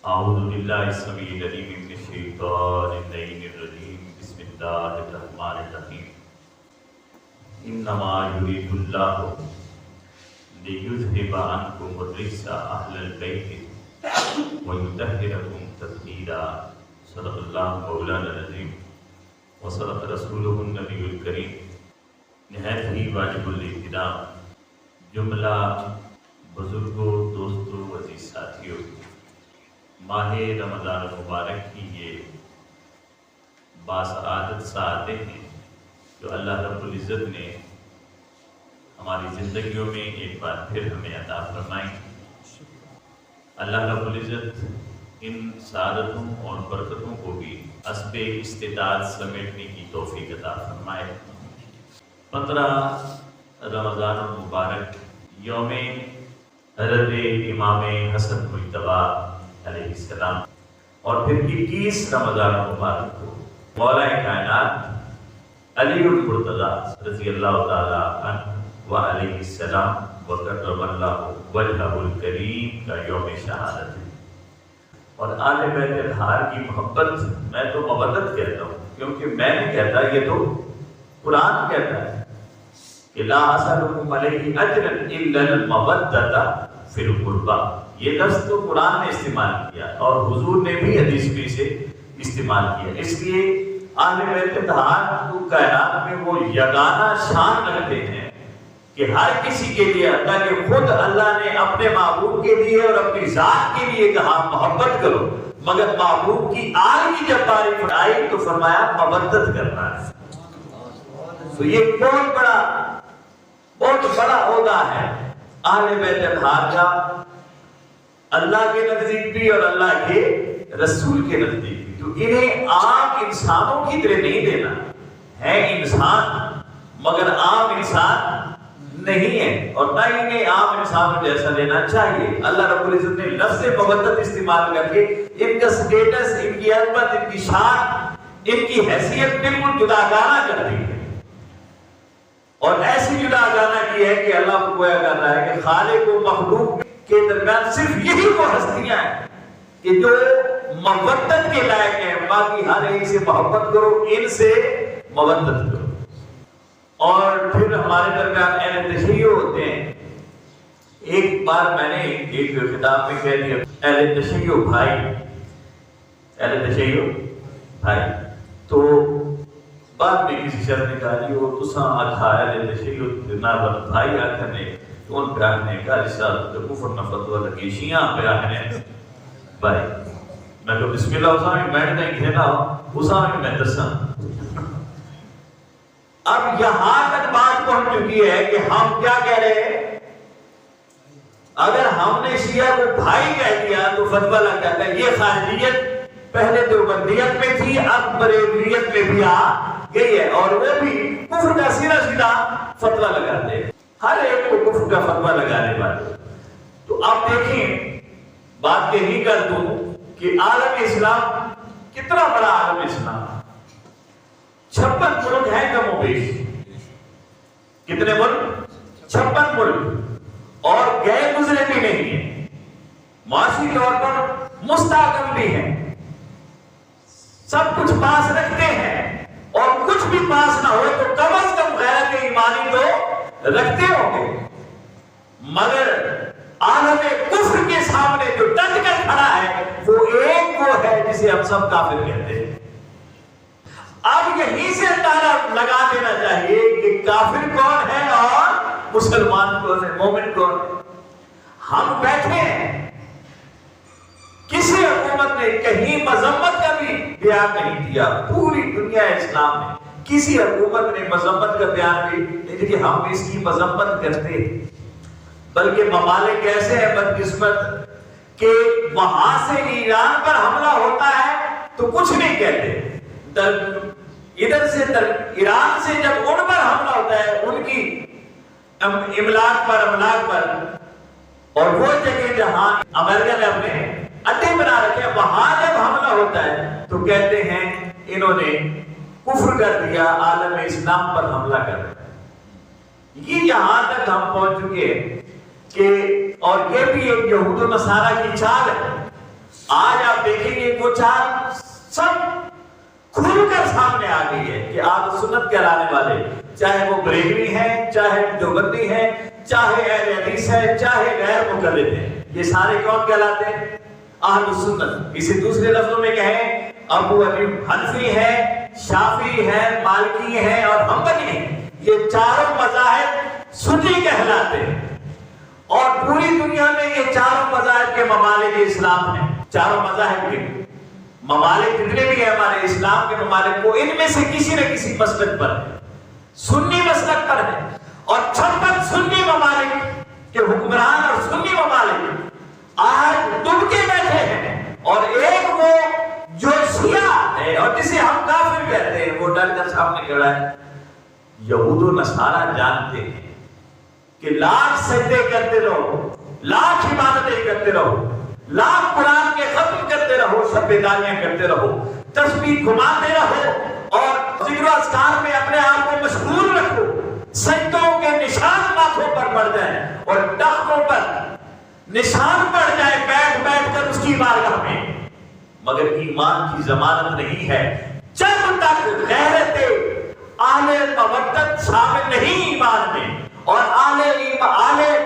اعوذ باللہ السمیع العلیم من الشیطان اللعین الرجیم بسم اللہ الرحمن الرحیم انما یرید اللہ لیذہب عنکم الرجس اہل البیت ویطہرکم تطہیرا صدق اللہ مولانا العظیم وصدق رسولہ النبی الکریم۔ نہایت ہی واجب الاحترام جملہ بزرگوں، دوستوں، عزیز ساتھیوں، ماہ رمضان مبارک کی یہ باسعادت ساعتیں ہیں جو اللہ رب العزت نے ہماری زندگیوں میں ایک بار پھر ہمیں عطا فرمائی۔ اللہ رب العزت ان سعادتوں اور برکتوں کو بھی حسب استطاعت سمیٹنے کی توفیق عطا فرمائے۔ 15 رمضان المبارک یوم حضرت امام حسن مجتبیٰ علیہ السلام، اور پھر 21 رمضان مبارک کو مولا کائنات علی المرتضیٰ رضی اللہ تعالیٰ عنہ وعلیہ السلام وکرم اللہ وجہہ الکریم کا یوم شہادت ہے۔ اور آل بیت اطہار کی محبت میں تو مودت کہتا ہوں، کیونکہ میں نہیں کہتا، یہ تو قرآن کہتا ہے کہ لا اسألکم علیہ اجرا الا المودۃ فی القربى۔ یہ لفظ تو قرآن نے استعمال کیا اور حضور نے بھی حدیث میں سے استعمال کیا، اس لیے اہل بیت اطہار کو کائنات میں وہ یگانہ شان رکھتے ہیں کہ ہر کسی کے لیے اللہ کے خود اللہ نے اپنے محبوب کے لیے اور اپنی ذات کے لیے کہا محبت کرو، مگر محبوب کی آل کی جب تعریف آئی تو فرمایا مودت کرنا ہے۔ تو یہ بہت بڑا عہدہ ہے اہل بیت اطہار کا، اللہ کے نزدیک بھی اور اللہ کے رسول کے نزدیک بھی۔ تو انہیں عام انسانوں کی طرح نہیں دینا ہے، انسان مگر عام انسان نہیں ہے، اور نہ انہیں عام انسانوں جیسا لینا چاہیے۔ اللہ رب العزت نے لفظ مودت استعمال کر کے ان کا سٹیٹس، ان کی عظمت، ان کی شان، ان کی حیثیت بالکل جداگانہ کر دی ہے، اور ایسی جداگانہ کی ہے کہ اللہ کو گویا کر رہا ہے کہ خالق و مخلوق کے درمیان صرف یہی وہ ہستیاں ہیں کہ جو مودت کے لائق ہیں، باقی ہر ایک سے محبت کرو، ان سے مودت کرو۔ اور پھر ہمارے درمیان اہل تشیع ہوتے ہیں۔ ایک بار میں نے ایک خطاب میں کہہ دیا اہل تشیع بھائی، اہل تشیع بھائی، تو بعد میں کسی شخص نے کہا جی وہ تساں آکھا اہل تشیع نہ بھائی آکھنے ان پہ آکھنے کا رسالت کفر نہ فتوہ لگی شیعہ پہ آکھنے بھائی۔ میں کہا بسم اللہ اساں میں بیٹھ دیں کھینا اساں میں دساں۔ اب یہاں تک بات پہنچ چکی ہے کہ ہم کیا کہہ رہے ہیں؟ اگر ہم نے شیعہ کو بھائی کہہ دیا تو فتوہ لگ جاتا ہے۔ یہ خارجیت پہلے دیوبندیت میں تھی، اب بریلویت میں بھی آ گئی ہے، اور وہ بھی کفر کا سیدھا فتوہ لگاتے ہیں، ہر ایک کو کفر کا فتوہ لگانے والے۔ تو اب دیکھیں، بات یہی کر دوں کہ عالم اسلام کتنا بڑا عالم اسلام، 56 ملک ہیں کم و بیش۔ کتنے ملک؟ 56 ملک، اور گئے گزرے بھی نہیں ہیں، معاشی طور پر مستحکم بھی ہیں، سب کچھ پاس رکھتے ہیں، اور کچھ بھی پاس نہ ہو تو کم از کم غیرت ایمانی تو رکھتے ہوں گے، مگر عالم کفر کے سامنے جو ڈٹ کر کھڑا ہے وہ ایک وہ ہے جسے ہم سب کافر کہتے ہیں۔ اب یہیں سے اندازہ لگا دینا چاہیے کہ کافر کون ہے اور مسلمان کون ہے، مومن کون ہے۔ ہم بیٹھے ہیں، کسی حکومت نے کہیں مذمت کا بھی بیان نہیں دیا، پوری دنیا اسلام میں کسی حکومت نے مذمت کا بیان بھی نہیں کہ ہم اس کی مذمت کرتے، بلکہ ممالک ایسے ہیں بدقسمت کہ وہاں سے ایران پر حملہ ہوتا ہے تو کچھ نہیں کہتے، ادھر سے ایران سے جب ان پر حملہ ہوتا ہے ان کی املاک پر، اور وہ جگہ جہاں امریکہ نے اپنے اڈے بنا رکھے ہیں وہاں جب حملہ ہوتا ہے تو کہتے ہیں انہوں نے کفر کر دیا، عالم اسلام پر حملہ کر دیا۔ یہ یہاں تک ہم پہنچ چکے ہیں کہ، اور یہ بھی ایک یہود و نصارہ کی چال ہے، آج آپ دیکھیں گے وہ چار سب کھل کر سامنے آ گئی ہے کہ اہل سنت کہلانے والے، چاہے وہ بریلوی ہیں، چاہے دیوبندی ہیں، چاہے اہل حدیث ہے، چاہے غیر مقلد ہیں، یہ سارے کون کہلاتے ہیں؟ اہل سنت۔ اسے دوسرے لفظوں میں کہیں ابو حنفی ہے، شافعی ہے، مالکی ہے اور حنبلی ہیں، یہ چاروں مذاہب سنی کہلاتے ہیں۔ اور پوری دنیا میں یہ چاروں مذاہب کے ممالک اسلام ہیں، چاروں مذاہب کے ممالک جتنے بھی ہیں ہمارے اسلام کے ممالک کو، ان میں سے کسی نہ کسی مسلک پر ہے، سنی مسلک پر ہے۔ اور 56 سنی ممالک کے حکمران اور سنی ممالک آج ڈوب کے بیٹھے ہیں، اور ایک وہ جو شیعہ ہے اور جسے ہم کافر کہتے ہیں وہ ڈر کر سامنے کھڑا ہے۔ یہود و نصارہ جانتے ہیں کہ لاکھ سجدے کرتے رہو، لاکھ عبادتیں کرتے رہو، لاکھ قرآن کے ختم کرتے رہو، شب بیداریاں کرتے رہو، تسبیح گھماتے رہو اور ذکر و اذکار میں اپنے آپ کو مشغول رکھو، سجدوں کے نشان ماتھوں پر پڑ جائیں اور ٹخنوں پر نشان پڑ جائے بیٹھ بیٹھ کر اس کی بارگاہ میں، مگر ایمان کی ضمانت نہیں ہے جب تک غیرت اہل مودت شامل نہیں ایمان میں، اور اہل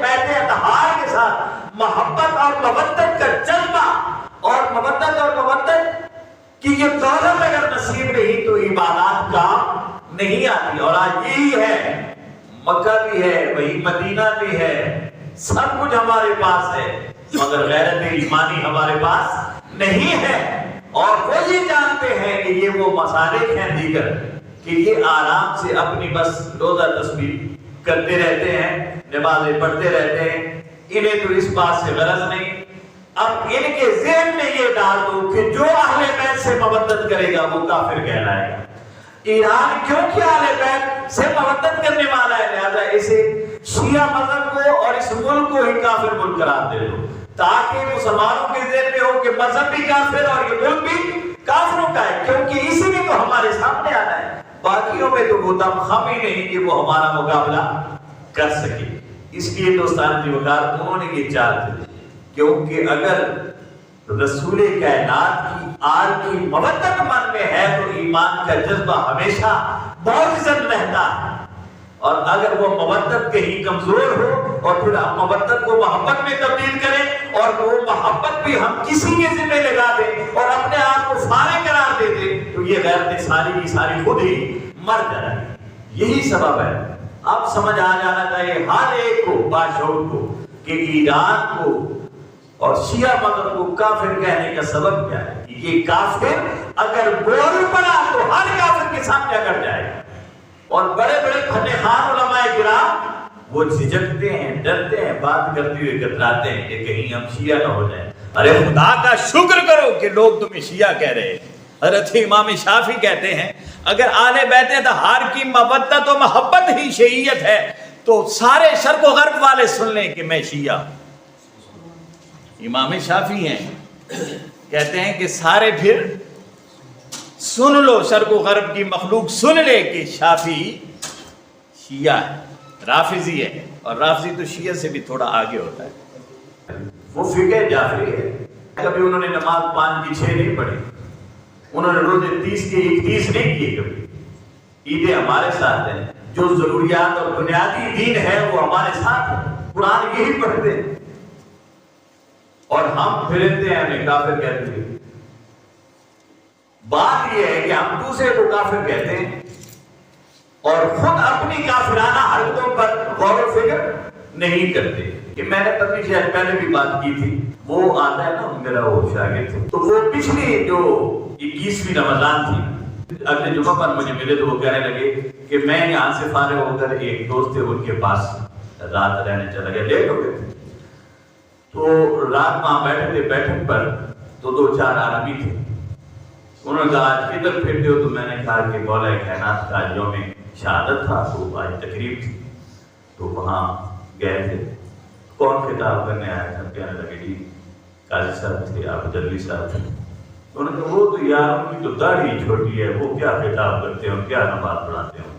بیت اطہار کے ساتھ محبت اور مودت کا جذبہ اور مودت کی یہ دولت اگر نصیب نہیں تو عبادات کام نہیں آتی۔ اور آج یہی ہے، مکہ بھی ہے، وہی مدینہ بھی ہے، سب کچھ ہمارے پاس ہے، مگر غیرت ایمانی ہمارے پاس نہیں ہے۔ اور وہ یہ جانتے ہیں کہ یہ وہ مسالک ہیں دیگر کہ یہ آرام سے اپنی بس روزہ تسبیح کرتے رہتے ہیں، نمازیں پڑھتے رہتے ہیں، انہیں تو اس بات سے غرض نہیں۔ اب ان کے ذہن میں یہ ڈال دو کہ جو اہل بیت سے مودت کرے گا وہ کافر کہلائے گا۔ ایران کیونکہ اہل بیت سے مودت کرنے والا ہے، لہذا اسے شیعہ مذہب کو اور اس ملک کو ہی کافر ملک قرار دے دو، تاکہ مسلمانوں کے ذہن میں ہو کہ مذہب بھی کافر اور یہ ملک بھی کافروں کا ہے، کیونکہ اسی میں تو ہمارے سامنے آنا ہے، باقیوں میں تو وہ دم خم ہی نہیں کہ وہ ہمارا مقابلہ کر سکے۔ اس لیے دوستان جی وقار انہوں نے یہ چال دی، کیونکہ اگر رسول کائنات کی آل کی مودت من میں ہے تو ایمان کا جذبہ ہمیشہ معجزن رہتا ہے، اور اگر وہ مودت کہیں کمزور ہو اور پھر ہم مودت کو محبت میں تبدیل کریں اور وہ محبت بھی ہم کسی کے ذمہ لگا دیں اور اپنے آپ کو فارغ قرار دے دیں تو یہ غیرت ساری کی ساری خود ہی مر جائے۔ یہی سبب ہے، اب سمجھ آ جانا چاہیے ہر ایک کو، باشعور کو، کہ ایران کو اور شیعہ مذہب کو کافر کہنے کا سبب کیا ہے۔ یہ کافر اگر بول پڑا تو ہر کافر کے سامنے اکڑ جائے گا، اور بڑے بڑے فن خان علماء کرام وہ جھجکتے ہیں، ڈرتے ہیں، بات کرتے ہوئے کتراتے ہیں کہ کہیں ہم شیعہ نہ ہو جائیں۔ ارے خدا کا شکر کرو کہ لوگ تمہیں شیعہ کہہ رہے ہیں۔ حضرت امام شافعی کہتے ہیں اگر اہل بیت اطہار کی مودت و محبت ہی شیعیت ہے تو سارے شرق و غرب والے سن لیں کہ میں شیعہ ہوں۔ امام شافعی ہیں، کہتے ہیں کہ سارے پھر سن لو، شرق و غرب کی مخلوق سن لے کہ شافعی شیعہ ہے، رافضی ہے، اور رافضی تو شیعہ سے بھی تھوڑا آگے ہوتا ہے۔ وہ فقہ جعفری ہے، کبھی انہوں نے نماز 5 کی 6 نہیں پڑھی، انہوں نے روزے 30 کے 31 نہیں کیے، کبھی عیدیں ہمارے ساتھ ہیں، جو ضروریات اور بنیادی دین ہے وہ ہمارے ساتھ ہے، قرآن یہی پڑھتے ہیں، اور ہم پھرتے ہیں ہمیں کافر کہتے ہیں۔ بات یہ ہے کہ ہم دوسرے کو کافر کہتے ہیں اور خود اپنی کافرانہ حرکتوں پر غور و فکر نہیں کرتے۔ کہ میں نے پتنی شاید پہلے بھی بات کی تھی، وہ آتا ہے نا میرا وہ شاگرد، تو وہ پچھلی جو 21ویں رمضان تھی، اگلے جمعہ پر مجھے ملے تو وہ کہنے لگے کہ میں یہاں سے فارغ ہو کر ایک دوست تھے ان کے پاس رات رہنے چلا گیا، لیٹ ہو گئے، تو رات وہاں بیٹھے تھے بیٹھک پر، تو 2-4 آدمی تھے، انہوں نے کہا آج کدھر پھرتے ہو؟ تو میں نے کہا کہ مولا کائنات کا یوم شہادت تھا تو آج تقریب تھی تو وہاں گئے تھے۔ کون خطاب کرنے آیا تھا؟ کہنے لگے جی قاضی صاحب تھے، آپ جلوی صاحب تھے۔ انہوں نے کہا وہ تو یار ان کی تو داڑھی چھوٹی ہے، وہ کیا خطاب کرتے ہیں، کیا نماز پڑھاتے ہیں۔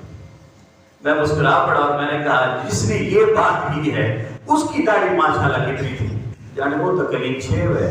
میں مسکرا پڑا اور میں نے کہا جس نے یہ بات کی ہے اس کی داڑھی ماشاءاللہ کتنی تھی؟ یعنی وہ تو کلین 6 ہے،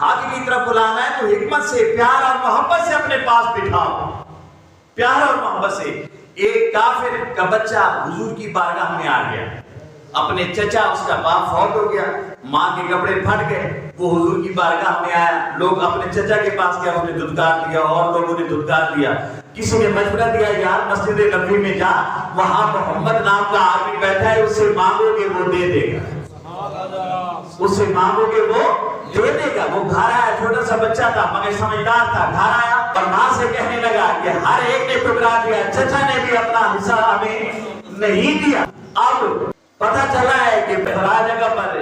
حاکم کی طرف بلانا ہے تو حکمت سے، پیار اور محبت سے اپنے پاس بٹھاؤ، پیار اور محبت سے۔ ایک کافر کا بچہ حضور کی بارگاہ میں آ گیا، اپنے چچا، اس کا باپ فوت ہو گیا، ماں کے کپڑے پھٹ گئے، وہ حضور کی بارگاہ میں آیا، لوگ اپنے چچا کے پاس گیا، اس نے دھتکار دیا، اور لوگوں نے دھتکار دیا۔ کسی نے مشورہ دیا یار مسجد نبوی میں جا، وہاں محمد نام کا آدمی بیٹھا ہے، اس سے مانگو گے وہ دے دے گا، اس سے مانگو گے وہ دے دے گا۔ وہ گھر آیا، چھوٹا سا بچہ تھا مگر سمجھدار تھا، گھر آیا اور ماں سے کہنے لگا کہ ہر ایک نے ٹکرا دیا، چچا نے بھی اپنا حصہ ہمیں نہیں دیا۔ اب پتہ چلا ہے کہ ہر جگہ پر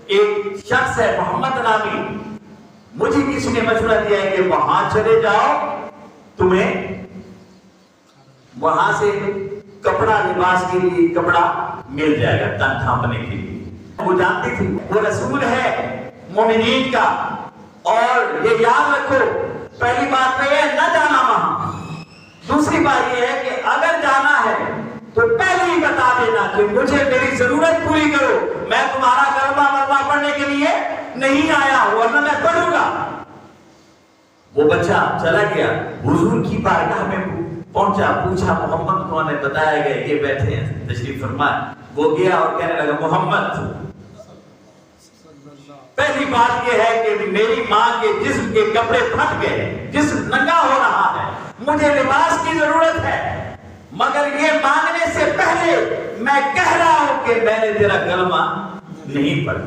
ایک شخص ہے محمد نامی، مجھے کسی نے مشورہ دیا ہے کہ وہاں چلے جاؤ، تمہیں وہاں سے کپڑا، لباس کے لیے کپڑا مل جائے گا تن ڈھانپنے کے لیے۔ وہ جانتی تھی وہ رسول ہے مومنین کا، اور یہ یاد رکھو پہلی بات تو یہ نہ جانا وہاں، دوسری بات یہ ہے کہ اگر جانا ہے تو پہلے ہی بتا دینا کہ مجھے میری ضرورت پوری کرو، میں تمہارا کلمہ مروا پڑھنے کے لیے نہیں آیا ہوں، ورنہ میں پڑھوں گا۔ وہ بچہ چلا گیا، حضور کی بارگاہ میں پہنچا، پوچھا محمد کون ہے، بتایا گیا یہ بیٹھے ہیں، تشریف فرمائے۔ وہ گیا اور کہنے لگا محمد، پہلی بات یہ ہے کہ میری ماں کے جسم کے کپڑے پھٹ گئے، جسم ننگا ہو رہا ہے، مجھے لباس کی ضرورت ہے، مگر یہ مانگنے سے پہلے میں کہہ رہا ہوں کہ میں نے تیرا کلمہ نہیں پڑھا،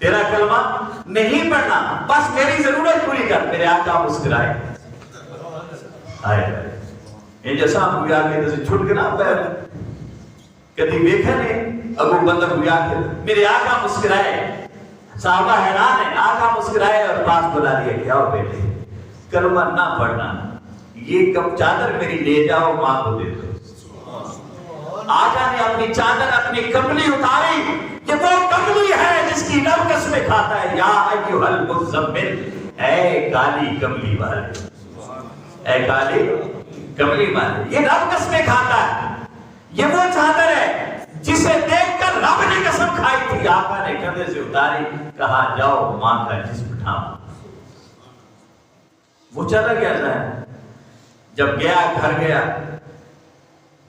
تیرا کلمہ نہیں پڑھنا، بس میری ضرورت پوری کر۔ میرے آقا مسکرائے، آئے یہ جیسا ہویا کہ جیسے چھٹ کے نہ پیر کدی دیکھا نہیں، ابو بندر ہویا کہ میرے آقا مسکرائے، صحابہ حیران ہیں، آقا مسکرائے اور پاس بلا لیا، کیا ہو بیٹے کلمہ نہ پڑھنا، یہ کب چادر میری لے جاؤ ماں کو دے دو۔ آقا نے اپنی چادر، اپنی کملی اتاری، کہ وہ کملی ہے جس کی رب قسمیں کھاتا ہے، یا ایھا المزمل، اے کالی کملی والے، اے کالی کملی والے، یہ رب قسمیں کھاتا ہے، یہ وہ چادر ہے جسے دیکھ کر رب نے قسم کھائی تھی۔ آقا نے کندھے سے اتاری، کہا جاؤ ماں کا جسم ڈھانپو۔ وہ چلا گیا تھا، جب گیا گھر گیا،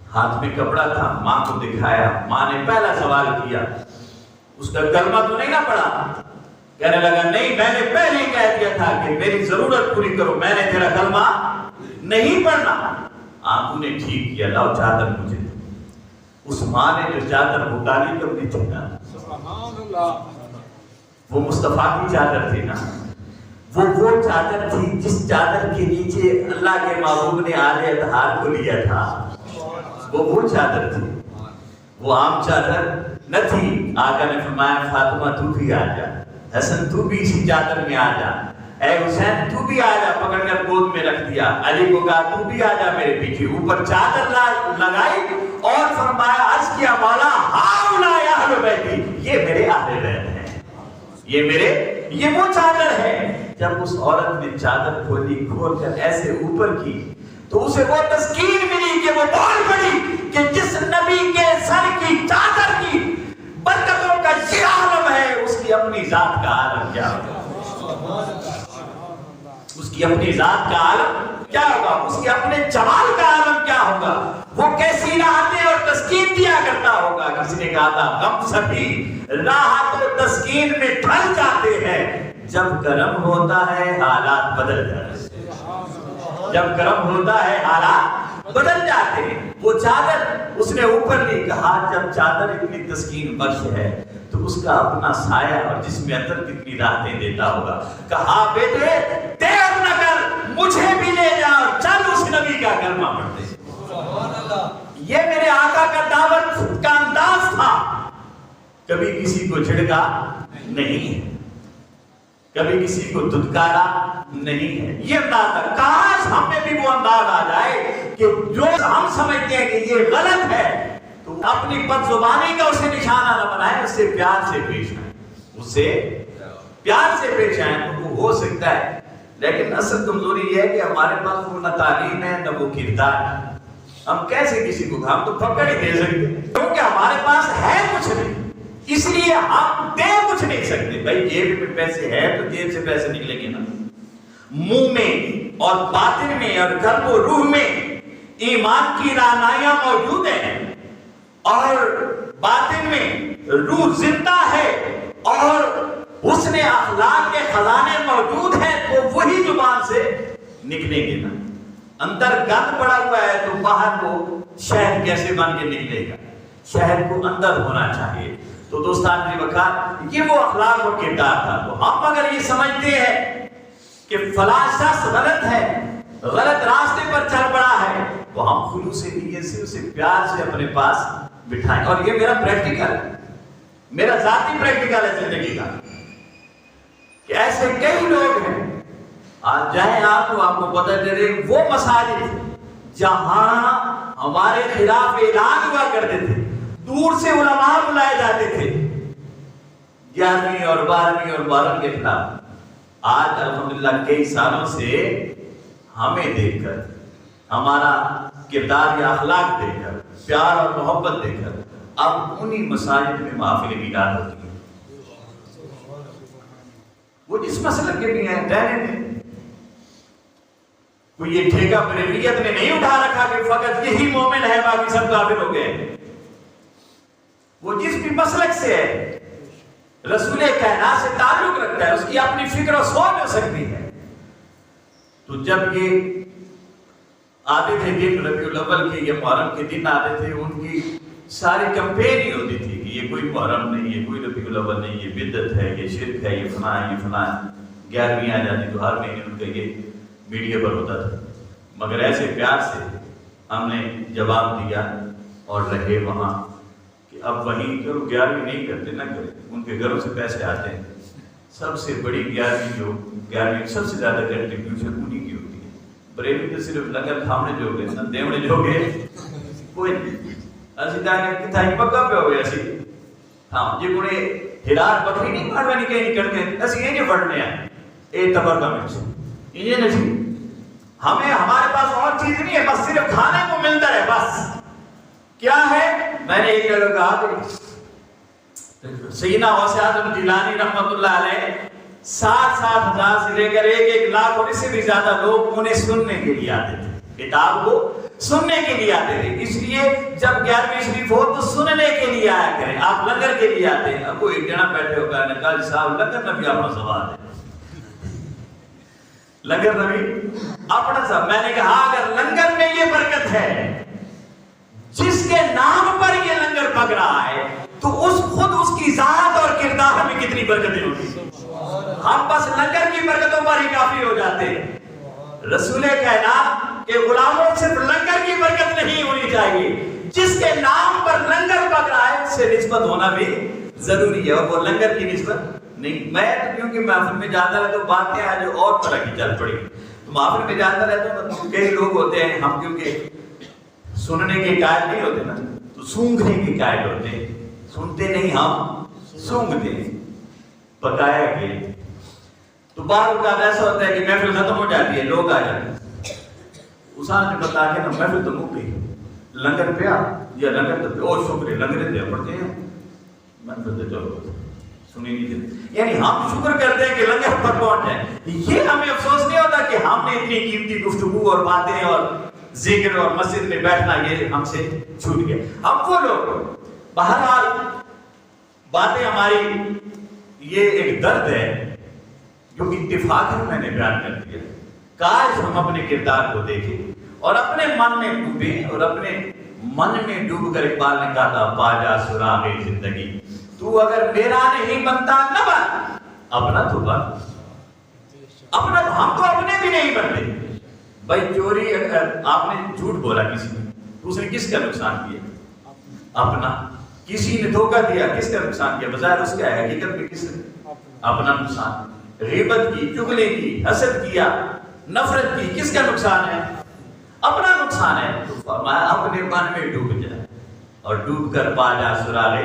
ہاتھ میں کپڑا تھا، ماں کو دکھایا، ماں نے پہلا سوال کیا اس کا کلمہ تو نہیں نہ پڑھا؟ کہنے لگا نہیں، میں نے پہلے ہی کہہ دیا تھا کہ میری ضرورت پوری کرو، میں نے تیرا کلمہ نہیں پڑھنا۔ آنکھوں نے ٹھیک کیا، لاؤ چادر مجھے۔ اس ماں نے جو چادر اٹھالی تو نہیں چھوڑا، وہ مصطفیٰ کی چادر تھی نا، وہ چادر تھی جس چادر کے نیچے اللہ کے محبوب نے آل اطہار کو لیا تھا، وہ چادر تھی، وہ عام چادر نہ تھی۔ آقا نے فرمایا فاطمہ تو بھی آ جا، حسن تو بھی اسی چادر میں آ جا، اے حسین تو بھی آ جا، پکڑ کر گود میں رکھ دیا۔ علی کو کہا تو بھی آ جا میرے پیچھے، اوپر چادر لگائی اور فرمایا عرض کیا مولا ہؤلاء اہل بیتی، یہ میرے اہل بیت ہیں، یہ وہ چادر ہے۔ جب اس عورت نے چادر کھول کر ایسے اوپر کی تو اسے وہ تسکین ملی کہ وہ بول پڑی کہ جس نبی کے سر کی چادر کی برکتوں کا یہ عالم ہے، اس کی اپنی ذات کا عالم کیا ہوگا، اس کی اپنی ذات کا عالم کیا ہوگا، اس کے اپنے جمال کا عالم کیا ہوگا، وہ کیسی راحتیں اور تسکین دیا کرتا ہوگا۔ کسی نے کہا تھا غم سبھی راحت و تسکین میں ڈھل جاتے ہیں، جب کرم ہوتا ہے حالات بدل جاتے ہیں، جب کرم ہوتا ہے حالات بدل جاتے ہیں۔ وہ چادر اس نے اوپر لی، کہا جب چادر اتنی تسکین بخش ہے تو اس کا اپنا سایہ اور جس میں اثر کتنی راحتیں دیتا ہوگا۔ کہا بیٹے دیر نہ کر، مجھے بھی لے جا، چل اس نبی کا کلمہ پڑھتے۔ یہ میرے آقا کا دعوت کا انداز تھا، کبھی کسی کو جھڑکا نہیں، کبھی کسی کو دھتکارا نہیں ہے، یہ انداز تھا۔ کاش ہم میں بھی وہ انداز آ جائے کہ جو ہم سمجھتے ہیں کہ یہ غلط ہے تو اپنی بد زبانی کا اسے نشانہ نہ بنائیں، اس سے پیار سے پیش آئیں، اس سے پیار سے پیش آئیں تو وہ ہو سکتا ہے۔ لیکن اصل کمزوری یہ ہے کہ ہمارے پاس وہ نہ تعلیم ہے نہ وہ کردار ہے، ہم کیسے کسی کو ہم تو پکڑ ہی دے سکتے کیونکہ ہمارے پاس ہے کچھ نہیں، اس لیے ہم دے کچھ نہیں سکتے. بھائی جیب میں پیسے ہے تو جیب سے پیسے نکلیں گے نا. منہ میں اور باطن میں اور قلب و روح میں ایمان کی رعنائیاں موجود ہیں اور باطن میں روح زندہ ہے اور حسن اخلاق کے خزانے موجود ہیں تو وہی زبان سے نکلیں گے نا. اندر گند پڑا ہوا ہے تو باہر کو شہد کیسے بن کے نکلے گا؟ شہد کو اندر ہونا چاہیے. تو دوستان میری وقت یہ وہ اخلاق اور کردار تھا. تو ہم اگر یہ سمجھتے ہیں کہ فلاں شخص غلط ہے, غلط راستے پر چل پڑا ہے, تو ہم خلوص نیت سے اسے پیار سے اپنے پاس بٹھائیں. اور یہ میرا پریکٹیکل ہے, میرا ذاتی پریکٹیکل ہے زندگی کا کہ ایسے کئی لوگ ہیں. آج جائیں آپ تو آپ کو پتہ چلے وہ مساجد جہاں ہمارے خلاف اعلان ہوا کرتے تھے, دور سے علماء بلائے جاتے تھے 11ویں اور 12ویں اور 12 کے خلاف, آج الحمدللہ کئی سالوں سے ہمیں دیکھ کر, ہمارا کردار یا اخلاق دیکھ کر, پیار اور محبت دیکھ کر اب انہی مساجد میں محافل میلاد ہوتی ہیں. وہ جس مسلک کے بھی ہیں رہنے دیں. کوئی یہ ٹھیکہ بریلیت نے نہیں اٹھا رکھا کہ فقط یہی مومن ہے باقی سب کافر ہو گئے. وہ جس بھی مسلک سے ہے, رسول کائنات سے تعلق رکھتا ہے, اس کی اپنی فکر و سوچ ہو سکتی ہے. تو جب یہ آتے تھے دن ربیع الاول کے یا محرم کے دن آتے تھے, ان کی ساری کمپین ہی ہوتی تھی کہ یہ کوئی محرم نہیں, یہ کوئی ربیع الاول نہیں, یہ بدعت ہے, یہ شرک ہے, یہ فلاں ہے, یہ فلاں ہے. 11ویں آ جاتی تو ہر مہینے ان کا یہ میڈیا پر ہوتا تھا. مگر ایسے پیار سے ہم نے جواب دیا اور رہے وہاں کہ اب وہیں چلو 11ویں نہیں کرتے نہ کریں, ان کے گھروں سے پیسے آتے ہیں. سب سے بڑی 11ویں سب سے زیادہ کنٹریبیوشن انہی کی ہوتی ہے. بریلی تو صرف لنگر تھامنے جو گئے نہ دیونے جو گئے کوئی نہیں. اسی دانے کتھا ہی پکا پہ ہوئے اسی ہاں جی کونے ہرار بکری نہیں ماروانی کہیں نکل گئے اسی یہ جو بڑھنے ہیں اے تبر کا مرچ یہ نہیں. ہمیں ہمارے پاس اور چیز نہیں ہے, بس صرف کھانے کو ملتا ہے. بس کیا ہے, میں نے ایک جگہ کہا کہ سیدنا غوث اعظم جیلانی رحمت اللہ علیہ 7,000 سے لے کر 1 لاکھ اور اس سے بھی زیادہ لوگ انہیں سننے کے لیے آتے تھے, کتاب کو سننے کے لیے آتے تھے. اس لیے جب 11ویں شریف ہو تو سننے کے لیے آیا کریں, آپ لنگر کے لیے آتے ہیں. اب وہ ایک جنا بیٹھے ہو کر نے کہا جی صاحب لنگر نبی اپنا سوال ہے, لنگر نبی اپنا سوال. میں نے کہا اگر لنگر میں یہ برکت ہے, جس کے نام پر یہ لنگر پک رہا ہے, تو خود اس کی ذات اور کردار میں کتنی برکتیں ہوگی. ہم بس لنگر کی برکتوں پر ہی کافی ہو جاتے ہیں. رسول کائنات کے غلاموں صرف لنگر کی برکت نہیں ہونی چاہیے, جس کے نام پر لنگر پک رہا ہے اس سے نسبت ہونا بھی ضروری ہے, اور وہ لنگر کی نسبت نہیں. میں تو کیونکہ محفل میں جاتا رہتا ہوں, باتیں آج اور طرح کی چل پڑی, تو محفل میں جاتا رہتا ہوں تو کئی لوگ ہوتے ہیں, ہم کیونکہ سننے کے قائل نہیں ہوتے نا, تو سونگھنے کے قائل ہوتے ہیں. سنتے نہیں, ہم سونگھتے ہیں. پکایا گیا تو بعض اوقات ایسا ہوتا ہے کہ محفل ختم ہو جاتی ہے, لوگ آ جاتے ہیں, اس آنے بتا کے نا محفل تو مک گئی, لنگر پیا یا لنگر تو پہ, اور شکر ہے لنگر دے پڑتے ہیں, محفل تو چلو سنی نہیں دیتے. یعنی ہم شکر کرتے ہیں کہ لنگر پر پہنچ جائیں. یہ ہمیں افسوس نہیں ہوتا کہ ہم نے اتنی قیمتی گفتگو اور باتیں اور ذکر اور مسجد میں بیٹھنا یہ ہم سے چھوٹ گیا. اب وہ لوگ بہرحال باتیں ہماری یہ ایک درد ہے جو اتفاقاً میں نے بیان کر دیا. کاش ہم اپنے کردار کو دیکھیں اور اپنے من میں ڈوبیں, اور اپنے من میں ڈوب کر اقبال نے کہا تھا پاجا سراغ زندگی, تو اگر میرا نہیں بنتا نہ بن, اپنا تو بن. اپنا ہم تو اپنے بھی نہیں بنتے. بھائی چوری اگر آپ نے جھوٹ بولا کسی نے تو اس نے کس کا نقصان کیا؟ اپنا. کسی نے دھوکہ دیا, کس کا نقصان کیا؟ بظاہر اس کا ہے, حقیقت میں کس نے؟ اپنا نقصان. غیبت کی, چغلی کی, حسد کیا, نفرت کی, کس کا نقصان ہے؟ اپنا نقصان ہے. تو فرمایا اپنے من میں ڈوب جائے اور ڈوب کر پا جا سراغ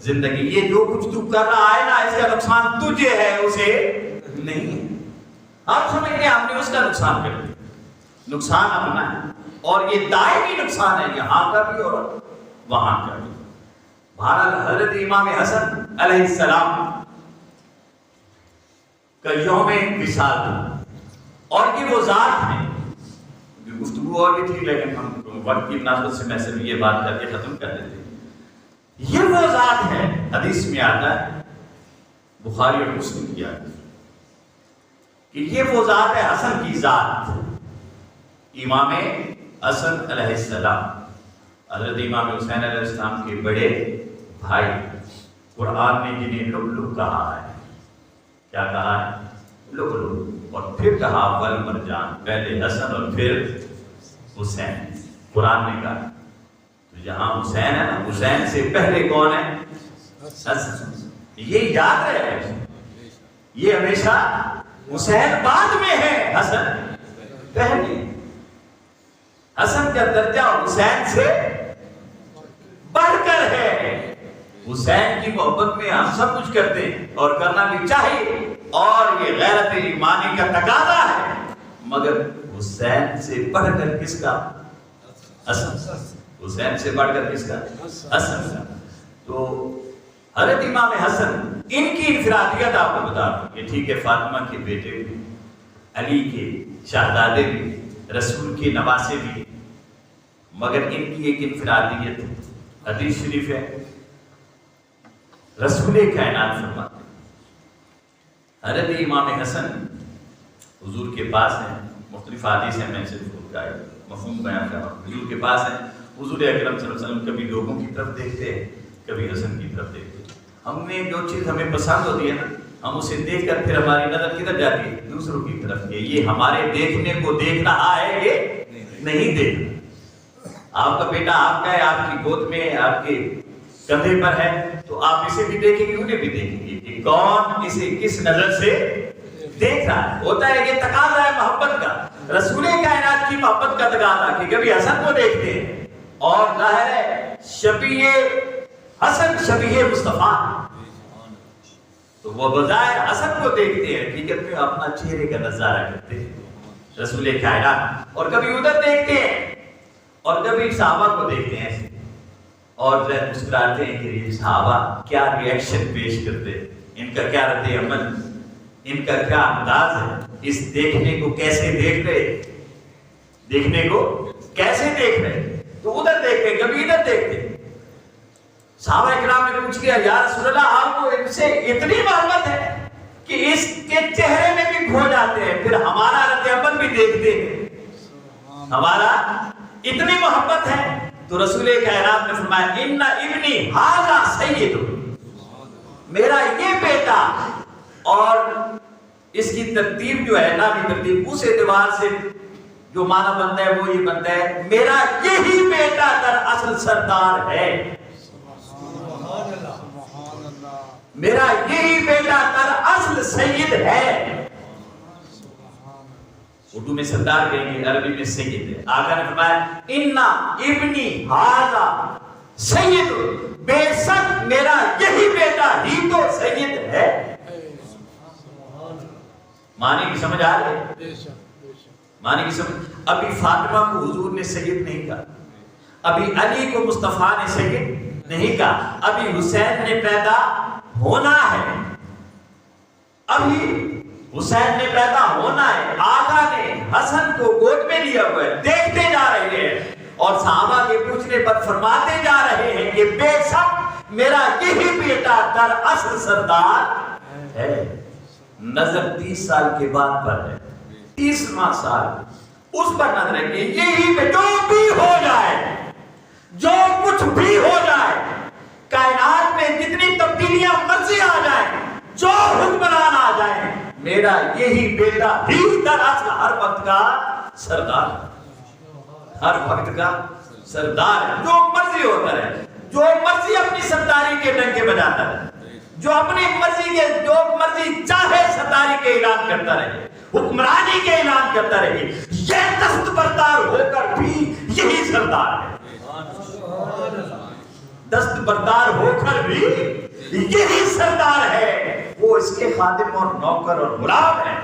زندگی. یہ جو کچھ تو کر رہا ہے نا, اس کا نقصان تجھے ہے, اسے نہیں ہے. آپ سمجھ گئے, ہم نے اس کا نقصان کر دیا. نقصان اپنا ہے, اور یہ دائمی نقصان ہے, یہاں کا بھی اور وہاں کا بھی. بہرحال حضرت امام حسن علیہ السلام کا یوم وصال تھا، اور یہ وہ ذات ہیں، گفتگو اور بھی تھی لیکن ہم وقت کی مناسبت سے میں صرف یہ بات کر کے ختم کر دیتے ہیں۔ یہ وہ ذات ہے، حدیث میں آتا ہے، بخاری اور مسلم کی حدیث کہ یہ وہ ذات ہے، حسن کی ذات، امام حسن علیہ السلام، حضرت امام حسین علیہ السلام کے بڑے بھائی، قرآن نے جنہیں لؤلؤ کہا ہے، کیا کہا ہے؟ لؤلؤ، اور پھر کہا والمرجان، پہلے حسن اور پھر حسین، قرآن نے کہا۔ تو جہاں حسین ہے نا، حسین سے پہلے کون ہے؟ حسن۔ یہ یاد رہے، یہ ہمیشہ حسین بعد میں ہے، حسن پہلے۔ حسن کا درجہ حسین سے بڑھ کر ہے۔ حسین کی محبت میں ہم سب کچھ کرتے ہیں اور کرنا بھی چاہیے، اور یہ غیرت ایمانی کا تقاضا ہے، مگر حسین سے بڑھ کر کس کا؟ حسن۔ حسین سے بڑھ کر کس کا؟ حسن کا۔ تو حضرت امام حسن، ان کی انفرادیت آپ کو بتا دوں کہ ٹھیک ہے، فاطمہ کے بیٹے بھی، علی کے شہزادے بھی، رسول کے نواسے بھی، مگر ان کی ایک انفرادیت ہے، حدیث شریف ہے، رسول کائنات فرماتے ہیں، حضرت امام حسن حضور کے پاس ہیں، مختلف حدیث ہیں، میں صرف ان کا مفہوم بیان کر رہا ہوں، حضور کے پاس ہیں، حضور اکرم صلی اللہ علیہ وسلم کبھی لوگوں کی طرف دیکھتے ہیں، کبھی حسن کی طرف دیکھتے ہیں۔ ہم نے جو چیز ہمیں پسند ہوتی ہے نا، ہم اسے دیکھ کر پھر ہماری نظر کدھر جاتی ہے؟ دوسروں کی طرف۔ یہ ہمارے دیکھنے کو دیکھ رہا ہے، یہ نہیں دیکھ رہا۔ آپ کا بیٹا آپ کا ہے، آپ کی گود میں ہے، آپ کے کندھے پر ہے، تو آپ اسے بھی دیکھیں گے، انہیں بھی دیکھیں گے کہ کون اسے کس نظر سے دیکھ رہا ہے۔ ہوتا ہے یہ تقاضا ہے محبت کا، رسول کائنات کی محبت کا تقاضا کہ کبھی حسن کو دیکھتے ہیں، اور ظاہر ہے شبیہ حسن شبیہ مصطفیٰ، تو وہ بظاہر حسن کو دیکھتے ہیں، حقیقت میں اپنا چہرے کا نظارہ کرتے ہیں رسول کائنات، اور کبھی ادھر دیکھتے ہیں اور کبھی صحابہ کو دیکھتے ہیں ایسے، اور مسکراتے ہیں کہ یہ صحابہ کیا ری ایکشن پیش کرتے ہیں، ان کا کیا رد عمل، ان کا کیا انداز ہے، اس دیکھنے کو کیسے دیکھ رہے، دیکھنے کو کیسے دیکھ رہے، تو ادھر دیکھتے کبھی ادھر دیکھتے۔ صحابہ اکرام نے پوچھ لیا، یا رسول اللہ آپ کو ان سے اتنی محبت ہے کہ اس کے چہرے میں بھی کھو جاتے ہیں، پھر ہمارا رد عمل بھی دیکھتے ہیں، ہمارا اتنی محبت ہے؟ تو رسول کائنات نے فرمایا، ان ابنی ھذا سید، میرا یہ بیٹا، اور اس کی ترتیب جو ہے نا، بھی ترتیب اس اعتبار سے جو معنی بنتا ہے وہ یہ بنتا ہے، میرا یہی بیٹا دراصل سردار ہے، میرا یہی بیٹا دراصل سید ہے۔ اردو میں سردار کہیں گے، عربی میں سید ہے۔ آقا نے فرمایا، ان ابنی ھذا سید، بے شک میرا یہی بیٹا ہی تو سید ہے۔ معنی کی سمجھ آ رہی ہے؟ معنی کی سمجھ۔ ابھی فاطمہ کو حضور نے سید نہیں کہا، ابھی علی کو مصطفیٰ نے سید نہیں کہا، ابھی حسین نے پیدا ہونا ہے، ابھی حسین نے پیدا ہونا ہے۔ آقا نے حسن کو گود میں لیا ہوا ہے، دیکھتے جا رہے ہیں، اور صحابہ کے پوچھنے پر فرماتے جا رہے ہیں کہ بے شک میرا یہی بیٹا دراصل سردار ہے۔ نظر 30 سال کے بعد پر ہے، 30واں سال اس پر نظر ہے کہ یہی جو بھی ہو جائے، جو کچھ بھی ہو جائے، کائنات میں جتنی تبدیلیاں مرضی آ جائیں، جو حکمران آ جائیں، میرا یہی بیٹا ہی دراصل ہر وقت کا سردار، ہر وقت کا سردار ہے۔ جو مرضی ہوتا رہے، جو مرضی اپنی سرداری کے ڈنکے بجاتا رہے، جو اپنی مرضی کے جو مرضی چاہے سرداری کے اعلان کرتا رہے، حکمرانی کے اعلان کرتا رہے، یہ دست بردار ہو کر بھی یہی سردار ہے، دست بردار ہو کر بھی یہی سردار ہے۔ وہ اس کے خادم اور نوکر اور غلام ہے۔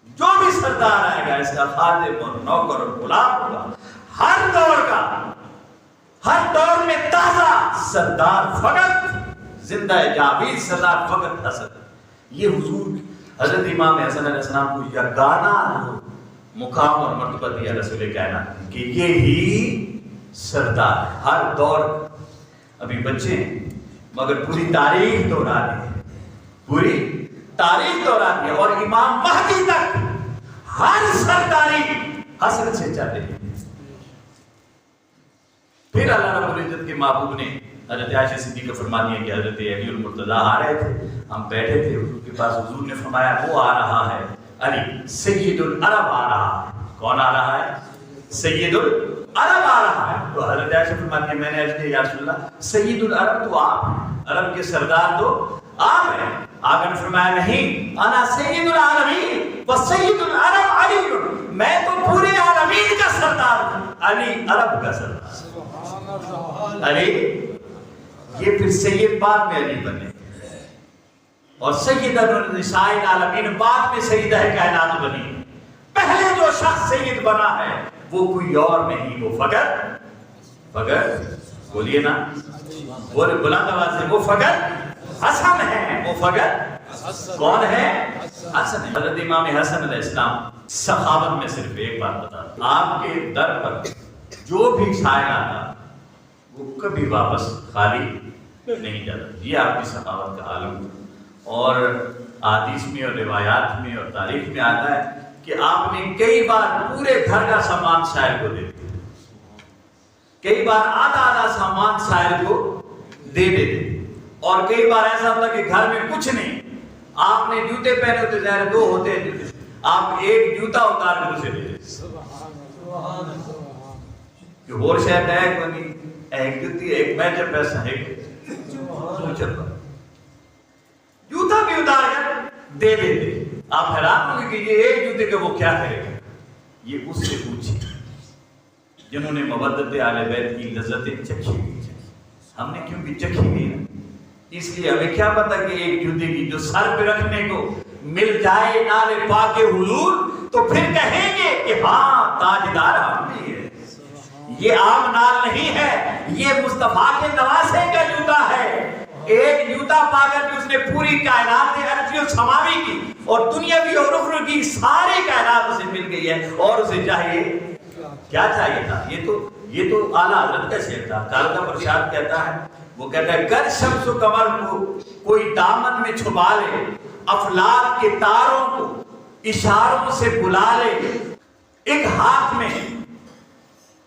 جو بھی سردار آئے گا اس کا خادم اور نوکر اور غلام ہوگا۔ ہر دور کا ہر دور میں تازہ سردار فقط زندہ جاوید سردار فقط حسن. یہ حضور حضرت امام حسن علیہ السلام کو یگانہ مقام اور مرتبہ دیا رسول کائنات کہ یہ ہی سردار ہر دور. ابھی بچے ہیں مگر پوری تاریخ دورانی ہے, پوری تاریخ دورانی ہے, اور امام مہدی تک ہر سرداری حسن سے چل رہی ہے. پھر اللہ رب العزت کے محبوب نے حضرت عائشہ صدیقہ فرمانی ہے کہ حضرت علی المرتضی آ رہے تھے, ہم بیٹھے تھے حضور کے پاس. حضور نے فرمایا وہ آ رہا ہے علی سید العرب آ رہا ہے. کون آ رہا ہے؟ سید العرب آ رہا ہے. تو حضرت عائشہ فرماتی ہے میں نے عرض کیا یا رسول اللہ سید العرب تو آپ ہیں, عرب کے سردار تو آپ ہیں. آقا نے فرمایا نہیں, انا سید العالمین و سید العرب علی, میں تو پورے عالمین کا سردار ہوں, علی عرب کا سردار. علی یہ پھر سید بعد میں علی بنے, اور سیدہ النساء العالمین بعد میں سیدہ کائنات بنی. پہلے جو شخص سید بنا ہے وہ کوئی اور نہیں, وہ فقط بولیے نا, بولے بلند آواز سے, وہ فقط حسن ہے. وہ فقط کون ہے؟ حسن ہے. حضرت امام حسن علیہ السلام سخاوت میں صرف ایک بات بتا, آپ کے در پر جو بھی سائل آتا وہ کبھی واپس خالی نہیں جاتا. یہ آپ کی سخاوت کا عالم. اور حدیث میں اور روایات میں اور تاریخ میں آتا ہے کہ آپ نے کئی بار پورے گھر کا سامان سائل کو دے دیا, کئی بار آدھا سامان سائل کو دے دیتے, اور کئی بار ایسا ہوتا کہ گھر میں کچھ نہیں, آپ نے جوتے پہنے ہوتے, ظاہر دو ہوتے ہیں جوتے, آپ ایک جوتا اتار کر اسے دے دیتے کہ اور شاید ہے کوئی نہیں, ایک جوتی ایک میجر پیسہ ایک جوتا بھی اتار کر دے دیتے. آپ حیران ہوں گے کہ یہ ایک جوتے کے وہ کیا کرے گا. یہ اس سے پوچھیں جنہوں نے مودت اہل بیت کی لذتیں چکھی ہوئی. ہم نے کیونکہ چکھی نہیں, اس لیے ہمیں کیا پتا کہ ایک جوتے کی جو سر پہ رکھنے کو مل جائے نال پاک حضور تو پھر کہیں گے کہ ہاں تاجدار ہم بھی ہے. یہ عام نال نہیں ہے, یہ مصطفیٰ کے نواسے کا جوتا ہے. ایک جوتا پا کر کے اس نے پوری کائنات ارضی و سماوی کی اور دنیاوی اور اخروی کی ساری کائنات اسے مل گئی ہے, اور اسے چاہیے کیا چاہیے تھا. یہ تو اعلیٰ حضرت کا شعر تھا. کالکا پرشاد کہتا ہے, وہ کہتا ہے گر شمس و قمر کو کوئی دامن میں چھپا لے, افلاک کے تاروں کو اشاروں سے بلا لے, ایک ہاتھ میں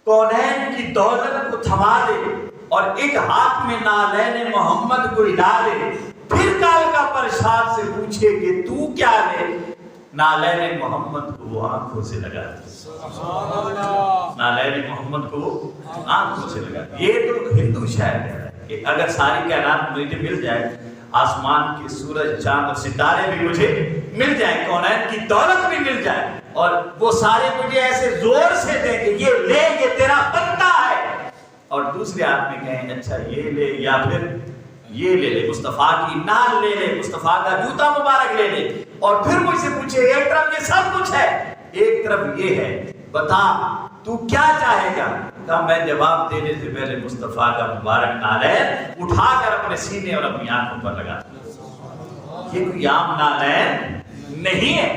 کونین کی دولت کو تھما دے اور ایک ہاتھ میں نالین محمد کو ہلا دے, پھر کالکا پرشاد سے پوچھے کہ تو کیا لے, نالین محمد کو وہ آنکھوں سے لگا دے. نالین محمد کو وہ آنکھوں سے لگا دے. یہ تو ہندو شاعر ہے کہ اگر ساری کائنات مجھے مل جائے, آسمان کے سورج چاند اور ستارے بھی مجھے مل جائیں, کونین کی دولت بھی مل جائے, اور وہ سارے مجھے ایسے زور سے دیں کہ یہ لے, یہ تیرا بندہ ہے, اور دوسرے ہاتھ میں کہیں اچھا یہ لے یا پھر یہ لے لے, مصطفیٰ کی نال لے لے, مصطفیٰ کا جوتا مبارک لے لے, اور پھر مجھ سے پوچھے ایک طرف یہ سب کچھ ہے, ایک طرف یہ ہے, بتا تو کیا چاہے گا. کہا میں جواب دینے سے پہلے مصطفیٰ کا مبارک نالین اٹھا کر اپنے سینے اور اپنی آنکھوں پر لگا. یہ کوئی عام نالین نہیں ہے.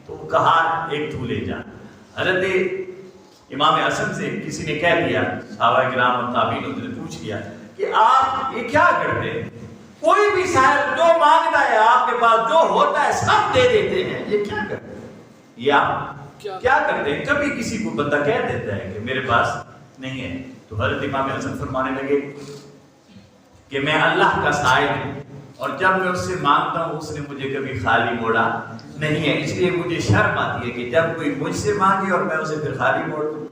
تو کہا ایک تو لے جا. حضرت امام حسن سے کسی نے کہہ دیا, صحابہ کرام اور تابعین نے پوچھ لیا کہ آپ یہ کیا کرتے ہیں, کوئی بھی صاحب جو مانگتا ہے آپ کے پاس جو ہوتا ہے سب دے دیتے ہیں, یہ کیا کرتے ہیں, یہ آپ کیا کرتے ہیں. کبھی کسی کو بندہ کہہ دیتا ہے کہ میرے پاس نہیں ہے. تو حضرت امام حسن فرمانے لگے کہ میں اللہ کا سائل ہوں, اور جب میں اس سے مانگتا ہوں اس نے مجھے کبھی خالی موڑا نہیں ہے, اس لیے مجھے شرم آتی ہے کہ جب کوئی مجھ سے مانگے اور میں اسے پھر خالی موڑ دوں.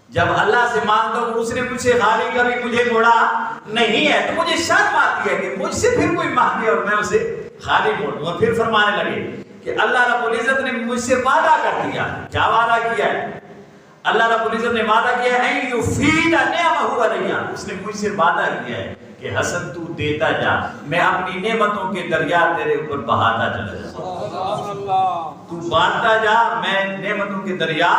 جب اللہ سے مانگتا ہوں اس نے مجھ سے خالی کبھی مجھے موڑا نہیں ہے تو مجھے شرم آتی ہے کہ مجھ سے پھر کوئی مانگے اور میں اسے خالی موڑ دوں. اور پھر فرمانے لگے کہ اللہ رب العزت نے مجھ سے وعدہ کر دیا. کیا وعدہ کیا ہے؟ اللہ رب العزت نے وعدہ کیا ہے یفید نعمہ علیہ, اس نے مجھ سے وعدہ کیا ہے کہ حسن تو دیتا جا, میں اپنی نعمتوں کے دریا تیرے اوپر بہاتا چلا جاؤں. تو بانٹتا جا, میں نعمتوں کے دریا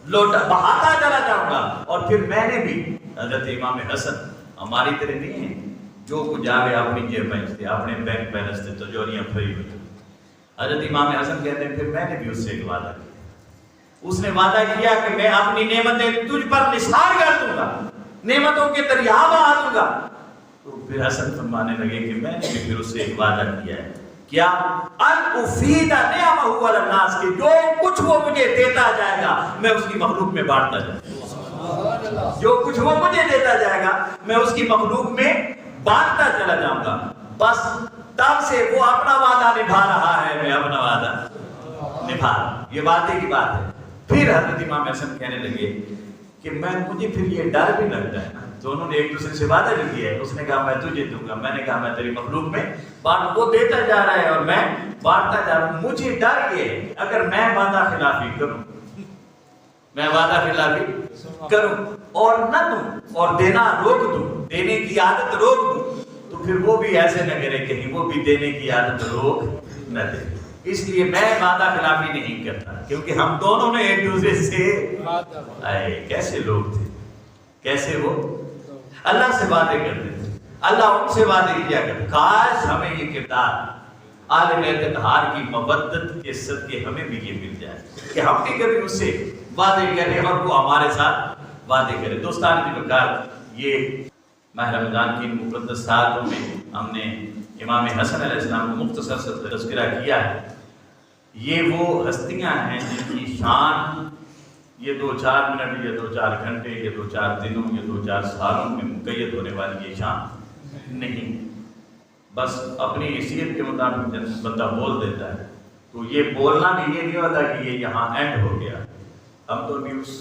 لوٹا بہاتا چلا جاؤں گا. اور پھر میں نے بھی حضرت امام حسن ہماری طرح نہیں ہے جو کچھ آگے اپنی جیب میں تھے, اپنے بینک بیلنس تھے, تجوریاں بھری ہوئی تھی. حضرت امام حسن کہتے ہیں پھر میں نے بھی اس سے ایک وعدہ کیا. اس نے وعدہ کیا کہ میں اپنی نعمتیں تجھ پر نثار کر دوں گا, نعمتوں کے دریا بہا دوں گا. تو پھر حسن فرمانے لگے کہ میں نے بھی پھر اس سے ایک وعدہ کیا ہے. کیا؟ ان افید نعمہ علی الناس, کہ جو کچھ وہ مجھے دیتا جائے گا میں اس کی مخلوق میں بانٹتا جاؤں گا. جو کچھ وہ مجھے دیتا جائے گا میں اس کی مخلوق میں بانٹتا چلا جاؤں گا. بس تب سے وہ اپنا وعدہ نبھا رہا ہے, میں اپنا وعدہ نبھا رہا ہوں. یہ وعدے کی بات ہے. پھر حضرت امام حسن کہنے لگے کہ مجھے پھر یہ ڈر بھی لگتا ہے نا, دونوں نے ایک دوسرے سے وعدہ بھی کیا ہے. اس نے کہا میں تجھے دوں گا, میں نے کہا میں تیری مخلوق میں بانٹ. وہ دیتا جا رہا ہے اور میں بانٹتا جا رہا ہوں. مجھے ڈر یہ ہے اگر میں وعدہ خلافی کروں, میں وعدہ خلافی کروں اور نہ دوں اور دینا روک دوں, دینے کی عادت روک دوں, تو پھر وہ بھی ایسے نہ کرے کہیں وہ بھی دینے کی عادت روک نہ دے. اس لیے میں وعدہ خلافی نہیں کرتا, کیونکہ ہم دونوں نے ایک دوسرے سے کیسے لوگ تھے, کیسے وہ اللہ سے وعدے کرتے تھے, اللہ ان سے وعدے کیا کرتے. کاش ہمیں یہ کردار آل بیت اطہار کی مودت کے صدقے ہمیں بھی یہ مل جائے کہ ہم بھی کبھی اس سے وعدے کریں اور وہ ہمارے ساتھ وعدے کرے. دوستان کی بکار, یہ ماہ رمضان کی مقدس ساعتوں میں ہم نے امام حسن علیہ السلام کو مختصر سے تذکرہ کیا ہے. یہ وہ ہستیاں ہیں جن کی شان یہ 2-4 منٹ, یہ 2-4 گھنٹے, یہ 2-4 دنوں, یہ 2-4 سالوں میں مقید ہونے والی یہ شان نہیں. بس اپنی حیثیت کے مطابق بندہ بول دیتا ہے, تو یہ بولنا بھی یہ نہیں ہوتا کہ یہ یہاں اینڈ ہو گیا. ہم تو ابھی اس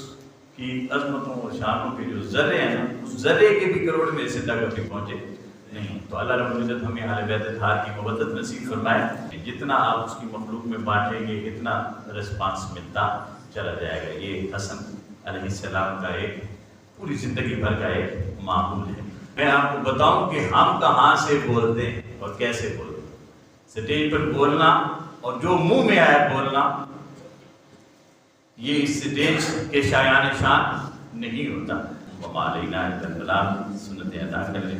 کی عظمتوں اور شانوں کے جو ذرے ہیں نا, اس ذرے کے بھی کروڑ میں سے تک ابھی پہنچے نہیں. تو اللہ رب العزت ہمیں اہل بیت اطہار کی مودت نصیب فرمائے. جتنا آپ اس کی مخلوق میں بانٹیں گے اتنا رسپانس ملتا چلا جائے گا. یہ حسن علیہ السلام کا ایک پوری زندگی بھر کا ایک معمول ہے. میں آپ کو بتاؤں کہ ہم کہاں سے بولتے ہیں اور کیسے بولتے ہیں. سٹیج پر بولنا اور جو منہ میں آیا بولنا, یہ اس سٹیج کے شایان شان نہیں ہوتا. وما علینا الا البلاغ, سنت ادا کر لیں.